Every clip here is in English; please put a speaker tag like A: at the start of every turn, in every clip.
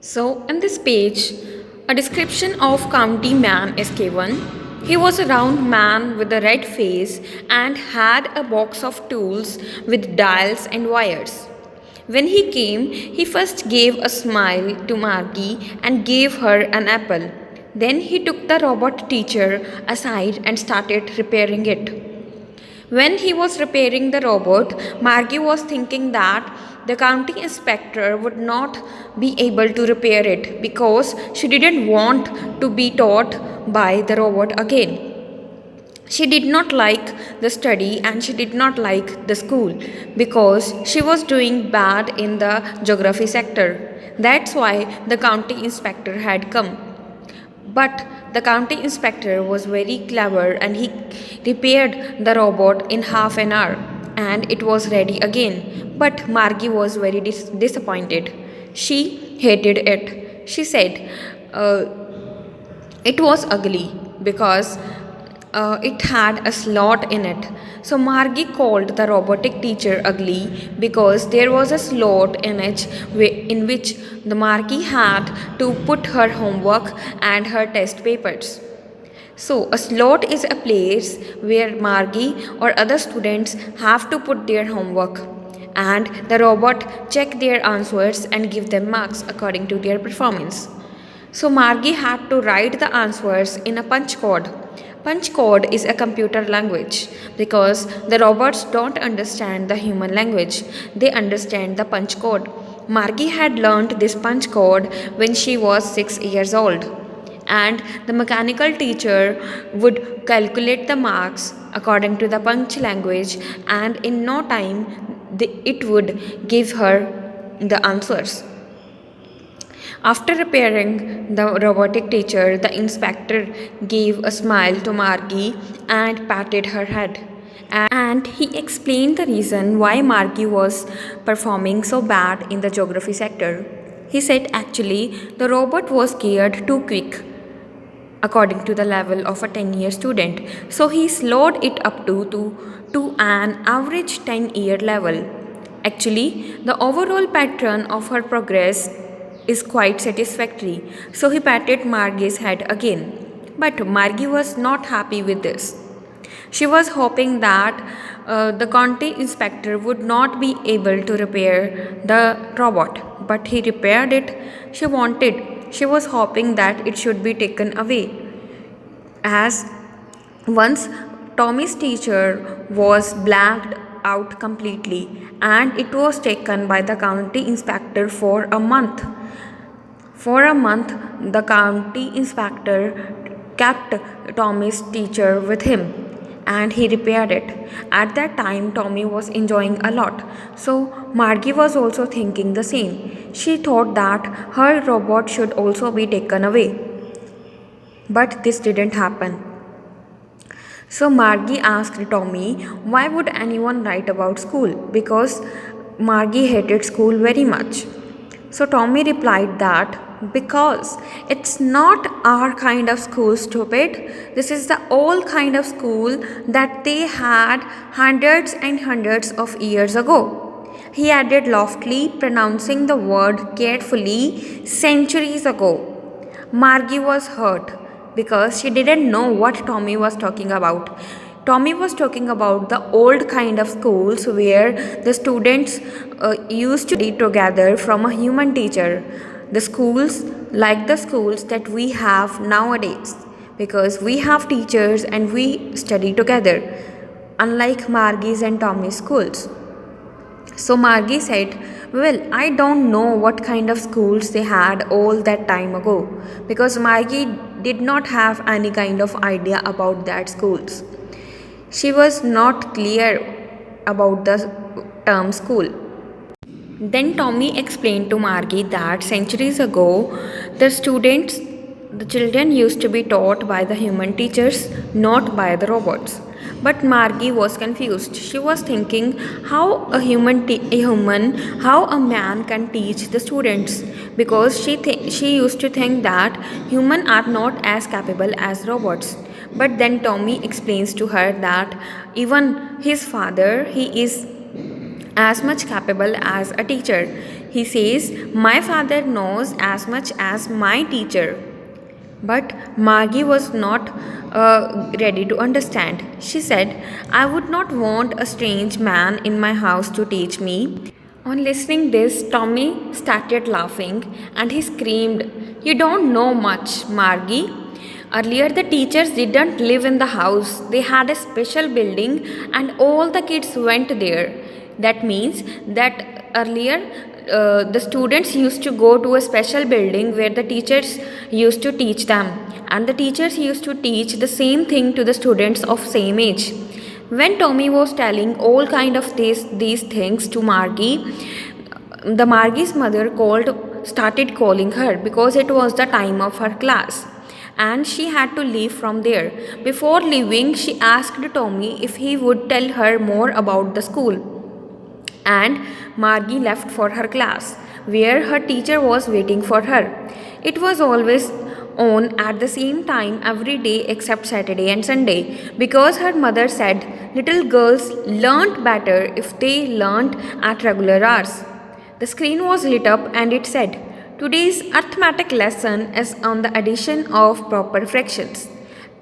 A: So, in this page, a description of County Man is given. He was a round man with a red face and had a box of tools with dials and wires. When he came, he first gave a smile to Margie and gave her an apple. Then he took the robot teacher aside and started repairing it. When he was repairing the robot, Margie was thinking that the county inspector would not be able to repair it because she didn't want to be taught by the robot again. She did not like the study and she did not like the school because she was doing bad in the geography sector. That's why the county inspector had come. But the county inspector was very clever and he repaired the robot in half an hour and it was ready again. But Margie was very disappointed. She hated it. She said, uh, it was ugly because it had a slot in it. So Margie called the robotic teacher ugly because there was a slot in it in which the Margie had to put her homework and her test papers. So a slot is a place where Margie or other students have to put their homework and the robot check their answers and give them marks according to their performance. So Margie had to write the answers in a punch code. Punch code is a computer language because the robots don't understand the human language. They understand the punch code. Margie had learned this punch code when she was 6 years old. And the mechanical teacher would calculate the marks according to the punch language, and in no time it would give her the answers. After repairing the robotic teacher, the inspector gave a smile to Margie and patted her head. And he explained the reason why Margie was performing so bad in the geography sector. He said actually the robot was geared too quick according to the level of a 10-year student. So he slowed it up to an average 10-year level. Actually, the overall pattern of her progress is quite satisfactory. So he patted Margie's head again. But Margie was not happy with this. She was hoping that the county inspector would not be able to repair the robot, but he repaired it. She was hoping that it should be taken away. As once Tommy's teacher was blacked out completely and it was taken by the county inspector for a month. For a month, the county inspector kept Tommy's teacher with him and he repaired it. At that time, Tommy was enjoying a lot. So, Margie was also thinking the same. She thought that her robot should also be taken away. But this didn't happen. So Margie asked Tommy, why would anyone write about school? Because Margie hated school very much. So Tommy replied that because it's not our kind of school, stupid. This is the old kind of school that they had hundreds and hundreds of years ago. He added loftily, pronouncing the word carefully, centuries ago. Margie was hurt because she didn't know what Tommy was talking about. Tommy was talking about the old kind of schools where the students used to study together from a human teacher. The schools like the schools that we have nowadays because we have teachers and we study together, unlike Margie's and Tommy's schools. So Margie said, well, I don't know what kind of schools they had all that time ago because Margie did not have any kind of idea about that schools. She was not clear about the term school. Then Tommy explained to Margie that centuries ago, the children used to be taught by the human teachers, not by the robots. But Margie was confused. She was thinking how how a man can teach the students because she used to think that humans are not as capable as robots. But then Tommy explains to her that even his father, he is as much capable as a teacher. He says, my father knows as much as my teacher. But Margie was not ready to understand. She said, I would not want a strange man in my house to teach me. On listening this, Tommy started laughing and he screamed, you don't know much, Margie. Earlier, the teachers didn't live in the house. They had a special building and all the kids went there. That means that earlier the students used to go to a special building where the teachers used to teach them, and the teachers used to teach the same thing to the students of same age. When Tommy was telling all kind of these things to Margie, the Margie's mother started calling her because it was the time of her class and she had to leave from there. Before leaving, she asked Tommy if he would tell her more about the school. And Margie left for her class, where her teacher was waiting for her. It was always on at the same time every day except Saturday and Sunday, because her mother said little girls learnt better if they learnt at regular hours. The screen was lit up and it said, today's arithmetic lesson is on the addition of proper fractions.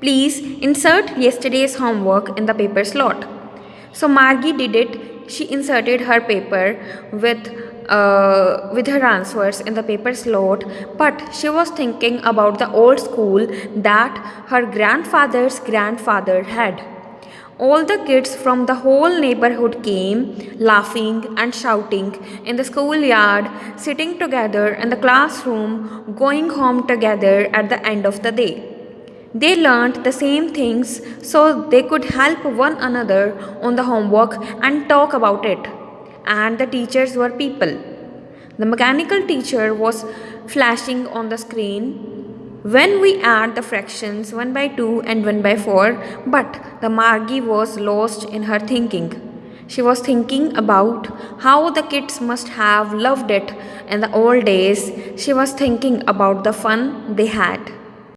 A: Please insert yesterday's homework in the paper slot. So Margie did it. She inserted her paper with her answers in the paper slot, but she was thinking about the old school that her grandfather's grandfather had. All the kids from the whole neighborhood came, laughing and shouting in the schoolyard, sitting together in the classroom, going home together at the end of the day. They learned the same things so they could help one another on the homework and talk about it. And the teachers were people. The mechanical teacher was flashing on the screen when we add the fractions 1 by 2 and 1 by 4, but the Margie was lost in her thinking. She was thinking about how the kids must have loved it in the old days. She was thinking about the fun they had.